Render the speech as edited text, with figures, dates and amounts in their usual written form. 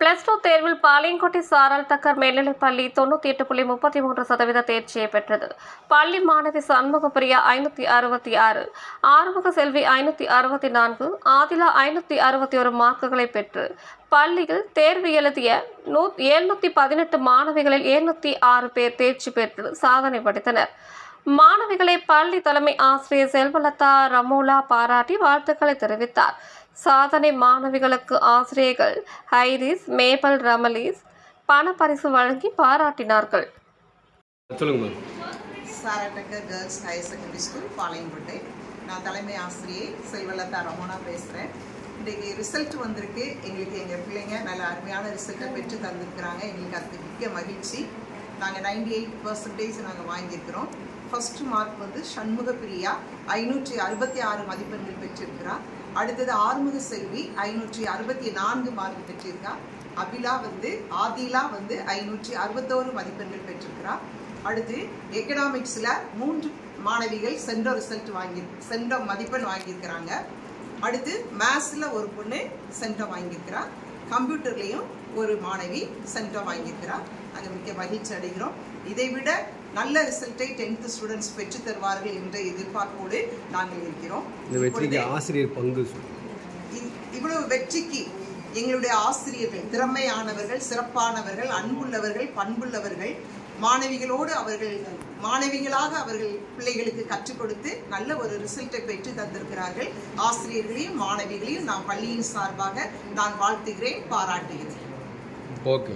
Plus two தேர்வில் பாளையங்கோட்டை சாரல் Tucker மேல்நிலைப்பள்ளி 98.33% தேர்ச்சியை பெற்றது. பள்ளி மாணவி சண்முகப்பிரியா 566, ஆறுமுக செல்வி 564, ஆதிலா 561 மார்க்குகளை பெற்று பள்ளியில் தேர்வு எழுதிய 718 மாணவிகளில் 706 பேர் தேர்ச்சி பெற்று சாதனை படைத்தனர். மாணவிகளை பள்ளி தலைமை ஆசிரியர் செல்வலதா ரமோலா பாராட்டி வாழ்த்துக்களை தெரிவித்தார். சாதனை மாணவிகளுக்கு ஆசிரியர்கள் ஹைரிஸ், மேபல், ரமலீஸ் பணப்பரிசு வழங்கி பாராட்டினார்கள். Sarah Tucker girls higher secondary school Palayamkottai. நான் தலைமை ஆசிரியை செல்வலதா ரமோனா பேசுகிறேன். இன்றைக்கி ரிசல்ட் வந்திருக்கு. எங்களுக்கு எங்கள் பிள்ளைங்க நல்ல அருமையான ரிசல்ட்டை பெற்று தந்திருக்கிறாங்க. எங்களுக்கு அதுக்கு மிக்க மகிழ்ச்சி. நாங்கள் 98% நாங்கள் வாங்கியிருக்கிறோம். ஃபர்ஸ்ட் மார்க் வந்து சண்முகப்பிரியா 566 மதிப்பெண்கள் பெற்றிருக்கிறார். அடுத்தது ஆறுமுக செல்வி 564 மார்க் பெற்றிருக்கா. ஆதிலா 561 மதிப்பெண்கள் பெற்றிருக்கிறார். அடுத்து எக்கனாமிக்ஸில் 3 மாணவிகள் சென்டம் மதிப்பெண் வாங்கியிருக்கிறாங்க. அடுத்து மேத்ஸில் ஒரு பொண்ணு சென்டம் வாங்கியிருக்கிறா. கம்ப்யூட்டர்லேயும் ஒரு மாணவி சென்டம் வாங்கியிருக்கிறார். நாங்கள் மிக்க மகிழ்ச்சி அடைகிறோம். இதைவிட நல்ல ரிசல்ட்டை 10th ஸ்டூடெண்ட்ஸ் பெற்று தருவார்கள் என்ற எதிர்பார்ப்போடு நாங்கள் இருக்கிறோம். ஆசிரியர் பங்கு இவ்வளவு வெற்றிக்கு எங்களுடைய ஆசிரியர்கள் திறமையானவர்கள், சிறப்பானவர்கள், அன்புள்ளவர்கள், பண்புள்ளவர்கள், மாணவிகளாக அவர்கள் பிள்ளைகளுக்கு கற்றுக் கொடுத்து நல்ல ஒரு ரிசல்ட்டை பெற்று தந்திருக்கிறார்கள். ஆசிரியர்களையும் மாணவிகளையும் நான் பள்ளியின் சார்பாக நான் வாழ்த்துகிறேன், பாராட்டுகிறேன். ஓகே.